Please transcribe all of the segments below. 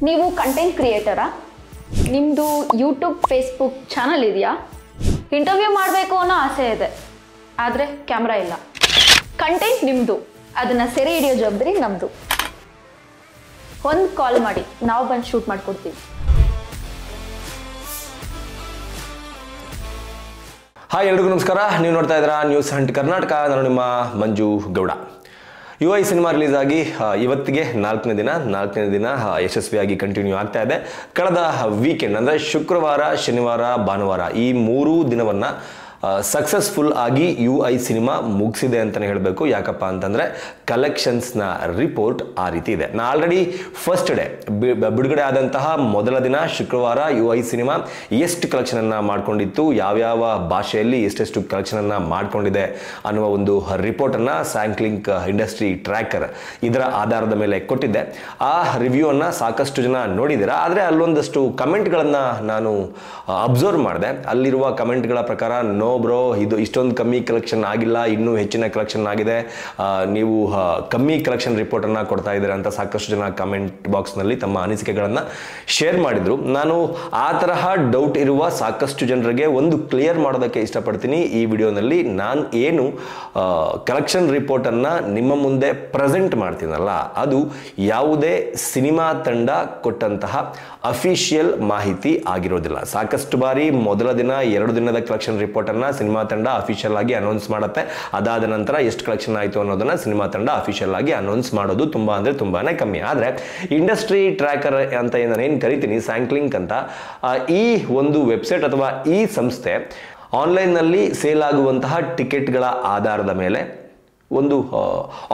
ನೀವು ಕಂಟೆಂಟ್ ಕ್ರಿಯೇಟರಾ? ನಿಮ್ಮದು YouTube Facebook channel ಇದೆಯಾ? ಇಂಟರ್ವ್ಯೂ ಮಾಡಬೇಕು ಅನ್ನೋ ಆಸೆ ಇದೆ, ಆದರೆ ಕ್ಯಾಮ್ರಾ ಇಲ್ಲ. ಕಂಟೆಂಟ್ ನಿಮ್ಮದು, ಅದನ್ನು ಸೆರೆ ಹಿಡಿಯೋ ಜವಾಬ್ದಾರಿ ನಮ್ಮದು. ಒಂದು ಕಾಲ್ ಮಾಡಿ, ನಾವು ಬಂದು ಶೂಟ್ ಮಾಡಿಕೊಡ್ತೀವಿ. ಹಾಯ್, ಎಲ್ರಿಗೂ ನಮಸ್ಕಾರ. ನೀವು ನೋಡ್ತಾ ಇದ್ದೀರಾ ನ್ಯೂಸ್ ಹಂಟ್ ಕರ್ನಾಟಕ. ನಾನು ನಿಮ್ಮ ಮಂಜು ಗೌಡ. UI ಸಿನಿಮಾ ರಿಲೀಸ್ ಆಗಿ ಇವತ್ತಿಗೆ ನಾಲ್ಕನೇ ದಿನ ಯಶಸ್ವಿಯಾಗಿ ಕಂಟಿನ್ಯೂ ಆಗ್ತಾ ಇದೆ. ಕಳೆದ ವೀಕೆಂಡ್ ಅಂದರೆ ಶುಕ್ರವಾರ, ಶನಿವಾರ, ಭಾನುವಾರ ಈ 3 ದಿನವನ್ನು ಸಕ್ಸಸ್ಫುಲ್ ಆಗಿ UI ಸಿನಿಮಾ ಮುಗಿಸಿದೆ ಅಂತಲೇ ಹೇಳಬೇಕು. ಯಾಕಪ್ಪ ಅಂತಂದರೆ ಕಲೆಕ್ಷನ್ಸ್ನ ರಿಪೋರ್ಟ್ ಆ ರೀತಿ ಇದೆ. ನಾ ಆಲ್ರೆಡಿ ಫಸ್ಟ್ ಡೇ ಬಿಡುಗಡೆ ಆದಂತಹ ಮೊದಲ ದಿನ ಶುಕ್ರವಾರ UI ಸಿನಿಮಾ ಎಷ್ಟು ಕಲೆಕ್ಷನನ್ನು ಮಾಡ್ಕೊಂಡಿತ್ತು, ಯಾವ್ಯಾವ ಭಾಷೆಯಲ್ಲಿ ಎಷ್ಟೆಷ್ಟು ಕಲೆಕ್ಷನನ್ನು ಮಾಡ್ಕೊಂಡಿದೆ ಅನ್ನುವ ಒಂದು ರಿಪೋರ್ಟನ್ನು ಸ್ಯಾಂಕ್ಲಿಂಕ್ ಇಂಡಸ್ಟ್ರಿ ಟ್ರ್ಯಾಕರ್ ಇದರ ಆಧಾರದ ಮೇಲೆ ಕೊಟ್ಟಿದ್ದೆ. ಆ ರಿವ್ಯೂವನ್ನು ಸಾಕಷ್ಟು ಜನ ನೋಡಿದ್ದೀರಾ. ಆದರೆ ಅಲ್ಲೊಂದಷ್ಟು ಕಮೆಂಟ್ಗಳನ್ನು ನಾನು ಅಬ್ಸರ್ವ್ ಮಾಡಿದೆ. ಅಲ್ಲಿರುವ ಕಮೆಂಟ್ಗಳ ಪ್ರಕಾರ ನೋ ಬ್ರೋ, ಇದು ಇಷ್ಟೊಂದು ಕಮ್ಮಿ ಕಲೆಕ್ಷನ್ ಆಗಿಲ್ಲ, ಇನ್ನೂ ಹೆಚ್ಚಿನ ಕಲೆಕ್ಷನ್ ಆಗಿದೆ, ನೀವು ಕಮ್ಮಿ ಕಲೆಕ್ಷನ್ ರಿಪೋರ್ಟನ್ನು ಕೊಡ್ತಾ ಇದ್ದೀರಾ ಅಂತ ಸಾಕಷ್ಟು ಜನ ಕಮೆಂಟ್ ಬಾಕ್ಸ್ನಲ್ಲಿ ತಮ್ಮ ಅನಿಸಿಕೆಗಳನ್ನು ಶೇರ್ ಮಾಡಿದರು. ನಾನು ಆ ತರಹ ಡೌಟ್ ಇರುವ ಸಾಕಷ್ಟು ಜನರಿಗೆ ಒಂದು ಕ್ಲಿಯರ್ ಮಾಡೋದಕ್ಕೆ ಇಷ್ಟಪಡ್ತೀನಿ. ಈ ವಿಡಿಯೋನಲ್ಲಿ ನಾನು ಏನು ಕಲೆಕ್ಷನ್ ರಿಪೋರ್ಟನ್ನು ನಿಮ್ಮ ಮುಂದೆ ಪ್ರೆಸೆಂಟ್ ಮಾಡ್ತೀನಲ್ಲ, ಅದು ಯಾವುದೇ ಸಿನಿಮಾ ತಂಡ ಕೊಟ್ಟಂತಹ ಅಫಿಷಿಯಲ್ ಮಾಹಿತಿ ಆಗಿರೋದಿಲ್ಲ. ಸಾಕಷ್ಟು ಬಾರಿ ಮೊದಲ ದಿನ 2 ದಿನದ ಕಲೆಕ್ಷನ್ ರಿಪೋರ್ಟನ್ನು ಸಿನಿಮಾ ತಂಡ ಅಫಿಷಿಯಲ್ ಆಗಿ ಅನೌನ್ಸ್ ಮಾಡುತ್ತೆ. ಅದಾದ ನಂತರ ಎಷ್ಟು ಕಲೆಕ್ಷನ್ ಆಯಿತು ಅನ್ನೋದನ್ನ ಸಿನಿಮಾ ತಂಡ ಅಫಿಷಿಯಲ್ ಆಗಿ ಅನೌನ್ಸ್ ಮಾಡೋದು ತುಂಬಾನೇ ಕಮ್ಮಿ. ಆದರೆ ಇಂಡಸ್ಟ್ರಿ ಟ್ರ್ಯಾಕರ್ ಅಂತ ನಾನೇನು ಕರಿತೀನಿ, ಸ್ಯಾಂಕ್ಲಿಂಕ್ ಅಂತ, ಈ ಒಂದು ವೆಬ್ಸೈಟ್ ಅಥವಾ ಈ ಸಂಸ್ಥೆ ಆನ್ಲೈನ್ನಲ್ಲಿ ಸೇಲ್ ಆಗುವಂತಹ ಟಿಕೆಟ್ಗಳ ಆಧಾರದ ಮೇಲೆ ಒಂದು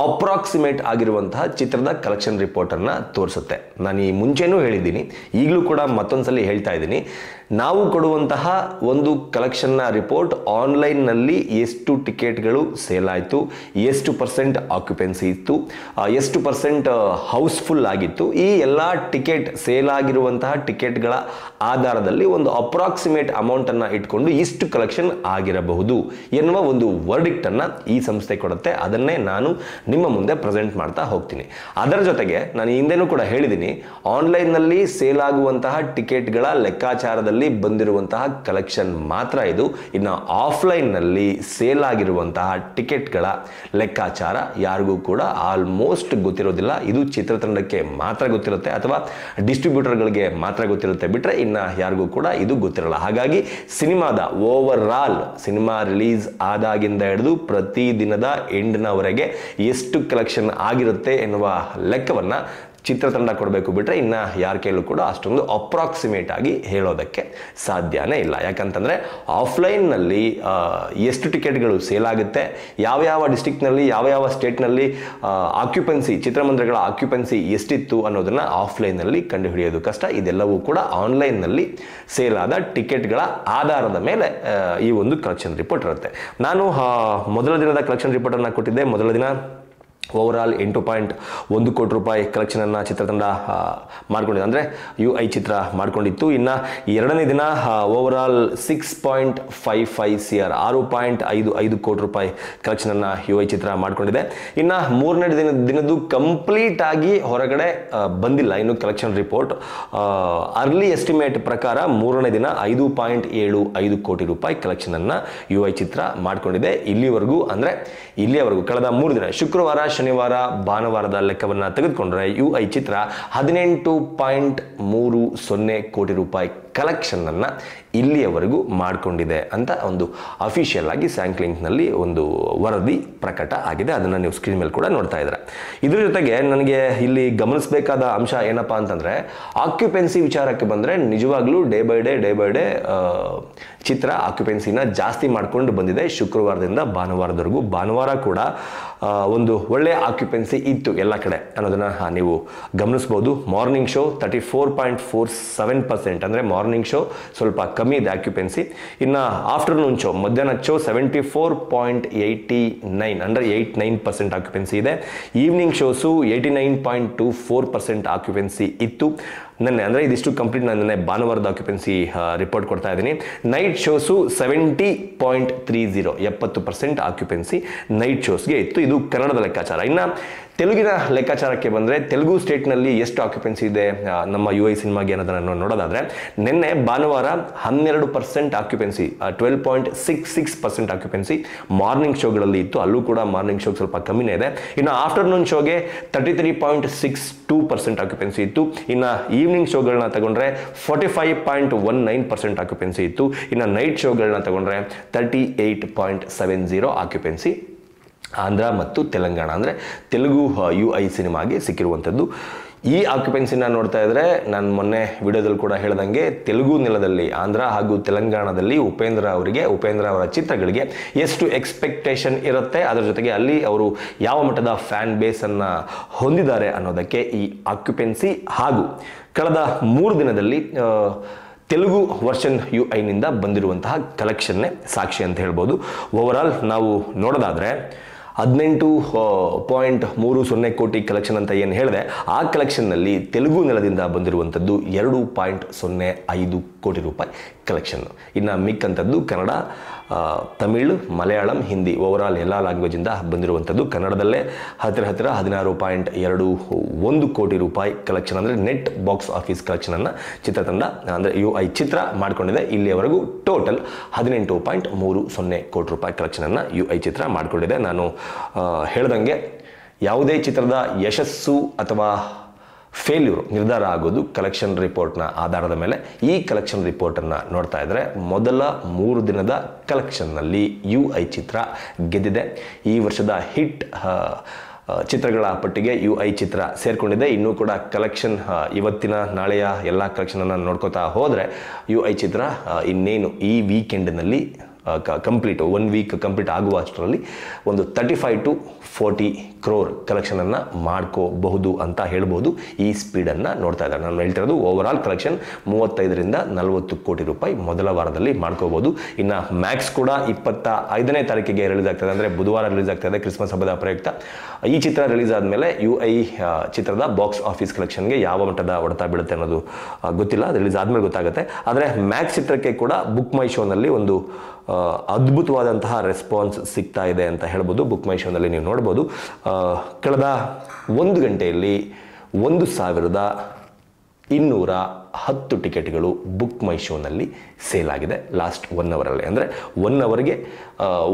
ಅಪ್ರಾಕ್ಸಿಮೇಟ್ ಆಗಿರುವಂತಹ ಚಿತ್ರದ ಕಲೆಕ್ಷನ್ ರಿಪೋರ್ಟನ್ನು ತೋರಿಸುತ್ತೆ. ನಾನು ಈ ಮುಂಚೆನೂ ಹೇಳಿದ್ದೀನಿ, ಈಗಲೂ ಕೂಡ ಮತ್ತೊಂದ್ಸಲಿ ಹೇಳ್ತಾ ಇದ್ದೀನಿ. ನಾವು ಕೊಡುವಂತಹ ಒಂದು ಕಲೆಕ್ಷನ್ನ ರಿಪೋರ್ಟ್ ಆನ್ಲೈನ್ನಲ್ಲಿ ಎಷ್ಟು ಟಿಕೆಟ್ಗಳು ಸೇಲ್ ಆಯಿತು, ಎಷ್ಟು % ಆಕ್ಯುಪೆನ್ಸಿ ಇತ್ತು, ಎಷ್ಟು % ಹೌಸ್ಫುಲ್ ಆಗಿತ್ತು, ಈ ಎಲ್ಲ ಟಿಕೆಟ್ ಸೇಲ್ ಆಗಿರುವಂತಹ ಟಿಕೆಟ್ಗಳ ಆಧಾರದಲ್ಲಿ ಒಂದು ಅಪ್ರಾಕ್ಸಿಮೇಟ್ ಅಮೌಂಟನ್ನು ಇಟ್ಕೊಂಡು ಇಷ್ಟು ಕಲೆಕ್ಷನ್ ಆಗಿರಬಹುದು ಎನ್ನುವ ಒಂದು ವರ್ಡಿಕ್ಟನ್ನು ಈ ಸಂಸ್ಥೆ ಕೊಡುತ್ತೆ. ಅದನ್ನೇ ನಾನು ನಿಮ್ಮ ಮುಂದೆ ಪ್ರೆಸೆಂಟ್ ಮಾಡ್ತಾ ಹೋಗ್ತೀನಿ. ಅದರ ಜೊತೆಗೆ ನಾನು ಹಿಂದೆನೂ ಕೂಡ ಹೇಳಿದ್ದೀನಿ, ಆನ್ಲೈನ್ನಲ್ಲಿ ಸೇಲ್ ಆಗುವಂತಹ ಟಿಕೆಟ್ಗಳ ಲೆಕ್ಕಾಚಾರದಲ್ಲಿ ಬಂದಿರುವಂತಹ ಕಲೆಕ್ಷನ್ ಮಾತ್ರ ಇದು. ಇನ್ನು ಆಫ್ಲೈನ್ನಲ್ಲಿ ಸೇಲ್ ಆಗಿರುವಂತಹ ಟಿಕೆಟ್ಗಳ ಲೆಕ್ಕಾಚಾರ ಯಾರಿಗೂ ಕೂಡ ಆಲ್ಮೋಸ್ಟ್ ಗೊತ್ತಿರೋದಿಲ್ಲ. ಇದು ಚಿತ್ರತಂಡಕ್ಕೆ ಮಾತ್ರ ಗೊತ್ತಿರುತ್ತೆ ಅಥವಾ ಡಿಸ್ಟ್ರಿಬ್ಯೂಟರ್ಗಳಿಗೆ ಮಾತ್ರ ಗೊತ್ತಿರುತ್ತೆ, ಬಿಟ್ಟರೆ ಇನ್ನು ಯಾರಿಗೂ ಕೂಡ ಇದು ಗೊತ್ತಿರಲ್ಲ. ಹಾಗಾಗಿ ಸಿನಿಮಾದ ಓವರ್ ಆಲ್ ಸಿನಿಮಾ ರಿಲೀಸ್ ಆದಾಗಿಂದ ಹಿಡಿದು ಪ್ರತಿ ದಿನದ ಎಂಡ್ನವರೆಗೆ ಎಷ್ಟು ಕಲೆಕ್ಷನ್ ಆಗಿರುತ್ತೆ ಎನ್ನುವ ಲೆಕ್ಕವನ್ನು ಚಿತ್ರತಂಡ ಕೊಡಬೇಕು, ಬಿಟ್ಟರೆ ಇನ್ನು ಯಾರ ಕೈಲೂ ಕೂಡ ಅಷ್ಟೊಂದು ಅಪ್ರಾಕ್ಸಿಮೇಟ್ ಆಗಿ ಹೇಳೋದಕ್ಕೆ ಸಾಧ್ಯನೇ ಇಲ್ಲ. ಯಾಕಂತಂದರೆ ಆಫ್ಲೈನ್ನಲ್ಲಿ ಎಷ್ಟು ಟಿಕೆಟ್ಗಳು ಸೇಲ್ ಆಗುತ್ತೆ, ಯಾವ್ಯಾವ ಡಿಸ್ಟ್ರಿಕ್ಟ್ನಲ್ಲಿ ಯಾವ್ಯಾವ ಸ್ಟೇಟ್ನಲ್ಲಿ ಆಕ್ಯುಪೆನ್ಸಿ, ಚಿತ್ರಮಂದಿರಗಳ ಆಕ್ಯುಪೆನ್ಸಿ ಎಷ್ಟಿತ್ತು ಅನ್ನೋದನ್ನು ಆಫ್ಲೈನ್ನಲ್ಲಿ ಕಂಡುಹಿಡಿಯೋದು ಕಷ್ಟ. ಇದೆಲ್ಲವೂ ಕೂಡ ಆನ್ಲೈನ್ನಲ್ಲಿ ಸೇಲ್ ಆದ ಟಿಕೆಟ್ಗಳ ಆಧಾರದ ಮೇಲೆ ಈ ಒಂದು ಕಲೆಕ್ಷನ್ ರಿಪೋರ್ಟ್ ಇರುತ್ತೆ. ನಾನು ಮೊದಲ ದಿನದ ಕಲೆಕ್ಷನ್ ರಿಪೋರ್ಟನ್ನು ಕೊಟ್ಟಿದ್ದೆ. ಮೊದಲ ದಿನ ಓವರ್ ಆಲ್ 8.1 ಕೋಟಿ ರೂಪಾಯಿ ಕಲೆಕ್ಷನನ್ನು ಚಿತ್ರತಂಡ ಮಾಡ್ಕೊಂಡಿದೆ, ಅಂದರೆ UI ಚಿತ್ರ ಮಾಡ್ಕೊಂಡಿತ್ತು. ಇನ್ನು ಎರಡನೇ ದಿನ ಓವರ್ ಆಲ್ 6.55 CR 6.55 ಕೋಟಿ ರೂಪಾಯಿ ಕಲೆಕ್ಷನನ್ನು UI ಚಿತ್ರ ಮಾಡ್ಕೊಂಡಿದೆ. ಇನ್ನು ಮೂರನೇ ದಿನದ್ದು ಕಂಪ್ಲೀಟ್ ಆಗಿ ಹೊರಗಡೆ ಬಂದಿಲ್ಲ ಇನ್ನು ಕಲೆಕ್ಷನ್ ರಿಪೋರ್ಟ್. ಅರ್ಲಿ ಎಸ್ಟಿಮೇಟ್ ಪ್ರಕಾರ ಮೂರನೇ ದಿನ 5.75 ಕೋಟಿ ರೂಪಾಯಿ ಕಲೆಕ್ಷನನ್ನು UI ಚಿತ್ರ ಮಾಡ್ಕೊಂಡಿದೆ. ಇಲ್ಲಿಯವರೆಗೂ ಕಳೆದ 3 ದಿನ ಶುಕ್ರವಾರ, ಶನಿವಾರ, ಭಾನುವಾರದ ಲೆಕ್ಕವನ್ನು ತೆಗೆದುಕೊಂಡ್ರೆ UI ಚಿತ್ರ 18.30 ಕೋಟಿ ರೂಪಾಯಿ ಕಲೆಕ್ಷನ್ ಅನ್ನು ಇಲ್ಲಿಯವರೆಗೂ ಮಾಡಿಕೊಂಡಿದೆ ಅಂತ ಒಂದು ಅಫಿಷಿಯಲ್ ಆಗಿ ಸ್ಯಾಂಕ್ಲಿಂಕ್ನಲ್ಲಿ ಒಂದು ವರದಿ ಪ್ರಕಟ ಆಗಿದೆ. ಅದನ್ನು ನೀವು ಸ್ಕ್ರೀನ್ ಮೇಲೆ ಕೂಡ ನೋಡ್ತಾ ಇದ್ದೀರಾ. ಇದ್ರ ಜೊತೆಗೆ ನನಗೆ ಇಲ್ಲಿ ಗಮನಿಸಬೇಕಾದ ಅಂಶ ಏನಪ್ಪಾ ಅಂತಂದರೆ, ಆಕ್ಯುಪೆನ್ಸಿ ವಿಚಾರಕ್ಕೆ ಬಂದರೆ ನಿಜವಾಗ್ಲೂ ಡೇ ಬೈ ಡೇ ಚಿತ್ರ ಆಕ್ಯುಪೆನ್ಸಿನ ಜಾಸ್ತಿ ಮಾಡ್ಕೊಂಡು ಬಂದಿದೆ ಶುಕ್ರವಾರದಿಂದ ಭಾನುವಾರದವರೆಗೂ. ಭಾನುವಾರ ಕೂಡ ಒಂದು ಒಳ್ಳೆಯ ಆಕ್ಯುಪೆನ್ಸಿ ಇತ್ತು ಎಲ್ಲ ಕಡೆ ಅನ್ನೋದನ್ನು ನೀವು ಗಮನಿಸ್ಬೋದು. ಮಾರ್ನಿಂಗ್ ಶೋ 34.47%, ಅಂದರೆ ಮಾರ್ನಿಂಗ್ ಶೋ ಸ್ವಲ್ಪ ಕಮ್ಮಿ ಇದೆ ಆಕ್ಯುಪೆನ್ಸಿ. ಇನ್ನು ಆಫ್ಟರ್ನೂನ್ ಶೋ, ಮಧ್ಯಾಹ್ನ ಶೋ 74.89 ಅಂದರೆ 89% ಆಕ್ಯುಪೆನ್ಸಿ ಇದೆ. ಈವ್ನಿಂಗ್ ಶೋಸು 89.24% ಆಕ್ಯುಪೆನ್ಸಿ ಇತ್ತು. ನೆನ್ನೆ ಅಂದರೆ ಇದಿಷ್ಟು ಕಂಪ್ಲೀಟ್ ನಾನು ನೆನ್ನೆ ಭಾನುವಾರದ ಆಕ್ಯುಪೆನ್ಸಿ ರಿಪೋರ್ಟ್ ಕೊಡ್ತಾ ಇದ್ದೀನಿ. ನೈಟ್ ಶೋಸು 70.30 70% ಆಕ್ಯುಪೆನ್ಸಿ ನೈಟ್ ಶೋಸ್ಗೆ ಇತ್ತು. ಇದು ಕನ್ನಡದ ಲೆಕ್ಕಾಚಾರ. ಇನ್ನು ತೆಲುಗಿನ ಲೆಕ್ಕಾಚಾರಕ್ಕೆ ಬಂದರೆ ತೆಲುಗು ಸ್ಟೇಟ್ನಲ್ಲಿ ಎಷ್ಟು ಆಕ್ಯುಪೆನ್ಸಿ ಇದೆ ನಮ್ಮ UI ಸಿನಿಮಾಗೆ ಅನ್ನೋದನ್ನು ನೋಡೋದಾದರೆ ನಿನ್ನೆ ಭಾನುವಾರ 12% ಆಕ್ಯುಪೆನ್ಸಿ 12.66% ಆಕ್ಯುಪೆನ್ಸಿ ಮಾರ್ನಿಂಗ್ ಶೋಗಳಲ್ಲಿ ಇತ್ತು. ಅಲ್ಲೂ ಕೂಡ ಮಾರ್ನಿಂಗ್ ಶೋಗೆ ಸ್ವಲ್ಪ ಕಮ್ಮಿನೇ ಇದೆ. ಇನ್ನು ಆಫ್ಟರ್ನೂನ್ ಶೋಗೆ 33.62% ಆಕ್ಯುಪೆನ್ಸಿ ಇತ್ತು. ಇನ್ನು ಈವ್ನಿಂಗ್ ಶೋಗಳನ್ನ ತಗೊಂಡ್ರೆ 45.19% ಆಕ್ಯುಪೆನ್ಸಿ ಇತ್ತು. ಇನ್ನು ನೈಟ್ ಶೋಗಳನ್ನ ತಗೊಂಡ್ರೆ 38.70 ಆಕ್ಯುಪೆನ್ಸಿ ಆಂಧ್ರ ಮತ್ತು ತೆಲಂಗಾಣ ಅಂದರೆ ತೆಲುಗು UI ಸಿನಿಮಾಗೆ ಸಿಕ್ಕಿರುವಂಥದ್ದು. ಈ ಆಕ್ಯುಪೆನ್ಸಿನ ನೋಡ್ತಾ ಇದ್ರೆ ನಾನು ಮೊನ್ನೆ ವಿಡಿಯೋದಲ್ಲಿ ಕೂಡ ಹೇಳ್ದಂಗೆ ತೆಲುಗು ನೆಲದಲ್ಲಿ ಆಂಧ್ರ ಹಾಗೂ ತೆಲಂಗಾಣದಲ್ಲಿ ಉಪೇಂದ್ರ ಅವರ ಚಿತ್ರಗಳಿಗೆ ಎಷ್ಟು ಎಕ್ಸ್ಪೆಕ್ಟೇಷನ್ ಇರುತ್ತೆ, ಅದರ ಜೊತೆಗೆ ಅಲ್ಲಿ ಅವರು ಯಾವ ಮಟ್ಟದ ಫ್ಯಾನ್ ಬೇಸನ್ನು ಹೊಂದಿದ್ದಾರೆ ಅನ್ನೋದಕ್ಕೆ ಈ ಆಕ್ಯುಪೆನ್ಸಿ ಹಾಗೂ ಕಳೆದ 3 ದಿನದಲ್ಲಿ ತೆಲುಗು ವರ್ಷನ್ UIನಿಂದ ಬಂದಿರುವಂತಹ ಕಲೆಕ್ಷನ್ನೇ ಸಾಕ್ಷಿ ಅಂತ ಹೇಳ್ಬೋದು. ಓವರಾಲ್ ನಾವು ನೋಡೋದಾದರೆ 18.30 ಕೋಟಿ ಕಲೆಕ್ಷನ್ ಅಂತ ಏನು ಹೇಳಿದೆ, ಆ ಕಲೆಕ್ಷನ್ನಲ್ಲಿ ತೆಲುಗು ನೆಲದಿಂದ ಬಂದಿರುವಂಥದ್ದು 2.05 ಕೋಟಿ ರೂಪಾಯಿ ಕಲೆಕ್ಷನ್. ಇನ್ನು ಮಿಕ್ಕಂಥದ್ದು ಕನ್ನಡ, ತಮಿಳ್, ಮಲಯಾಳಂ, ಹಿಂದಿ ಓವರಾಲ್ ಎಲ್ಲ ಲ್ಯಾಂಗ್ವೇಜಿಂದ ಬಂದಿರುವಂಥದ್ದು. ಕನ್ನಡದಲ್ಲೇ ಹತ್ತಿರ 16.21 ಕೋಟಿ ರೂಪಾಯಿ ಕಲೆಕ್ಷನ್ ಅಂದರೆ ನೆಟ್ ಬಾಕ್ಸ್ ಆಫೀಸ್ ಕಲೆಕ್ಷನನ್ನು ಚಿತ್ರತಂಡ ಅಂದರೆ UI ಚಿತ್ರ ಮಾಡಿಕೊಂಡಿದೆ. ಇಲ್ಲಿಯವರೆಗೂ ಟೋಟಲ್ 18.30 ಕೋಟಿ ರೂಪಾಯಿ ಕಲೆಕ್ಷನನ್ನು UI ಚಿತ್ರ ಮಾಡಿಕೊಂಡಿದೆ. ನಾನು ಹೇಳ್ದಂಗೆ ಯಾವುದೇ ಚಿತ್ರದ ಯಶಸ್ಸು ಅಥವಾ ಫೇಲ್ಯೂರ್ ನಿರ್ಧಾರ ಆಗೋದು ಕಲೆಕ್ಷನ್ ರಿಪೋರ್ಟ್ನ ಆಧಾರದ ಮೇಲೆ. ಈ ಕಲೆಕ್ಷನ್ ರಿಪೋರ್ಟನ್ನು ನೋಡ್ತಾ ಇದ್ದರೆ ಮೊದಲ 3 ದಿನದ ಕಲೆಕ್ಷನ್ನಲ್ಲಿ UI ಚಿತ್ರ ಗೆದ್ದಿದೆ. ಈ ವರ್ಷದ ಹಿಟ್ ಚಿತ್ರಗಳ ಪಟ್ಟಿಗೆ UI ಚಿತ್ರ ಸೇರಿಕೊಂಡಿದೆ. ಇನ್ನೂ ಕೂಡ ಕಲೆಕ್ಷನ್ ಇವತ್ತಿನ ನಾಳೆಯ ಎಲ್ಲ ಕಲೆಕ್ಷನನ್ನು ನೋಡ್ಕೋತಾ ಹೋದರೆ UI ಚಿತ್ರ ಇನ್ನೇನು ಈ ವೀಕೆಂಡ್ನಲ್ಲಿ ಕಂಪ್ಲೀಟ್ 1 ವೀಕ್ ಕಂಪ್ಲೀಟ್ ಆಗುವ ಅಷ್ಟರಲ್ಲಿ ಒಂದು 35 to 40 crore ಕಲೆಕ್ಷನನ್ನು ಮಾಡ್ಕೋಬಹುದು ಅಂತ ಹೇಳ್ಬೋದು. ಈ ಸ್ಪೀಡನ್ನು ನೋಡ್ತಾ ಇದ್ದಾರೆ. ನಾನು ಹೇಳ್ತಿರೋದು ಓವರಾಲ್ ಕಲೆಕ್ಷನ್ 35ರಿಂದ 40 ಕೋಟಿ ರೂಪಾಯಿ ಮೊದಲ ವಾರದಲ್ಲಿ ಮಾಡ್ಕೋಬಹುದು. ಇನ್ನು ಮ್ಯಾಕ್ಸ್ ಕೂಡ 25ನೇ ತಾರೀಕಿಗೆ ರಿಲೀಸ್ ಆಗ್ತದೆ, ಅಂದರೆ ಬುಧವಾರ ರಿಲೀಸ್ ಆಗ್ತದೆ ಕ್ರಿಸ್ಮಸ್ ಹಬ್ಬದ ಪ್ರಯುಕ್ತ. ಈ ಚಿತ್ರ ರಿಲೀಸ್ ಆದಮೇಲೆ UI ಚಿತ್ರದ ಬಾಕ್ಸ್ ಆಫೀಸ್ ಕಲೆಕ್ಷನ್ಗೆ ಯಾವ ಮಟ್ಟದ ಹೊಡೆತ ಬೀಳುತ್ತೆ ಅನ್ನೋದು ಗೊತ್ತಿಲ್ಲ, ಅದು ರಿಲೀಸ್ ಆದಮೇಲೆ ಗೊತ್ತಾಗುತ್ತೆ. ಆದರೆ ಮ್ಯಾಕ್ಸ್ ಚಿತ್ರಕ್ಕೆ ಕೂಡ ಬುಕ್ ಮೈ ಶೋನಲ್ಲಿ ಒಂದು ಅದ್ಭುತವಾದಂತಹ ರೆಸ್ಪಾನ್ಸ್ ಸಿಗ್ತಾ ಇದೆ ಅಂತ ಹೇಳ್ಬೋದು. ಬುಕ್ ಮೈ ಶೋನಲ್ಲಿ ನೀವು ನೋಡ್ಬೋದು, ಕಳೆದ 1 ಗಂಟೆಯಲ್ಲಿ 1210 ಟಿಕೆಟ್ಗಳು ಬುಕ್ ಮೈ ಶೋನಲ್ಲಿ ಸೇಲ್ ಆಗಿದೆ ಲಾಸ್ಟ್ 1 ಅವರಲ್ಲಿ. ಅಂದರೆ 1 ಅವರ್ಗೆ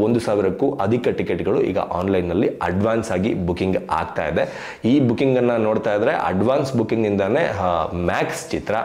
1000ಕ್ಕೂ ಅಧಿಕ ಟಿಕೆಟ್ಗಳು ಈಗ ಆನ್ಲೈನ್ನಲ್ಲಿ ಅಡ್ವಾನ್ಸ್ ಆಗಿ ಬುಕಿಂಗ್ ಆಗ್ತಾ ಇದೆ. ಈ ಬುಕಿಂಗನ್ನು ನೋಡ್ತಾ ಇದ್ದರೆ ಅಡ್ವಾನ್ಸ್ ಬುಕಿಂಗ್ನಿಂದಾನೇ ಮ್ಯಾಕ್ಸ್ ಚಿತ್ರ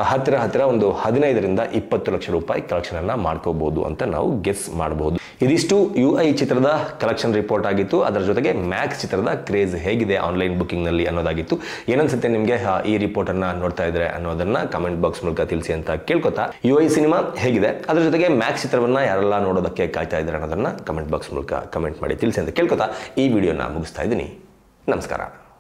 ಹತ್ತಿರ ಒಂದು 15ರಿಂದ 20 ಲಕ್ಷ ರೂಪಾಯಿ ಕಲೆಕ್ಷನನ್ನು ಮಾಡ್ಕೋಬಹುದು ಅಂತ ನಾವು ಗೆಸ್ ಮಾಡಬಹುದು. ಇದಿಷ್ಟು UI ಚಿತ್ರದ ಕಲೆಕ್ಷನ್ ರಿಪೋರ್ಟ್ ಆಗಿತ್ತು. ಅದರ ಜೊತೆಗೆ ಮ್ಯಾಕ್ಸ್ ಚಿತ್ರದ ಕ್ರೇಜ್ ಹೇಗಿದೆ ಆನ್ಲೈನ್ ಬುಕಿಂಗ್ನಲ್ಲಿ ಅನ್ನೋದಾಗಿತ್ತು. ಏನನ್ಸುತ್ತೆ ನಿಮಗೆ ಈ ರಿಪೋರ್ಟನ್ನು ನೋಡ್ತಾ ಇದ್ರೆ ಅನ್ನೋದನ್ನ ಕಮೆಂಟ್ ಬಾಕ್ಸ್ ಮೂಲಕ ತಿಳಿಸಿ ಅಂತ ಕೇಳ್ಕೊತಾ, UI ಸಿನಿಮಾ ಹೇಗಿದೆ, ಅದರ ಜೊತೆಗೆ ಮ್ಯಾಕ್ಸ್ ಚಿತ್ರವನ್ನು ಯಾರೆಲ್ಲ ನೋಡೋದಕ್ಕೆ ಕಾಯ್ತಾ ಇದ್ದಾರೆ ಅನ್ನೋದನ್ನ ಕಮೆಂಟ್ ಬಾಕ್ಸ್ ಮೂಲಕ ಕಮೆಂಟ್ ಮಾಡಿ ತಿಳಿಸಿ ಅಂತ ಕೇಳ್ಕೊತಾ ಈ ವಿಡಿಯೋನ ಮುಗಿಸ್ತಾ ಇದ್ದೀನಿ. ನಮಸ್ಕಾರ.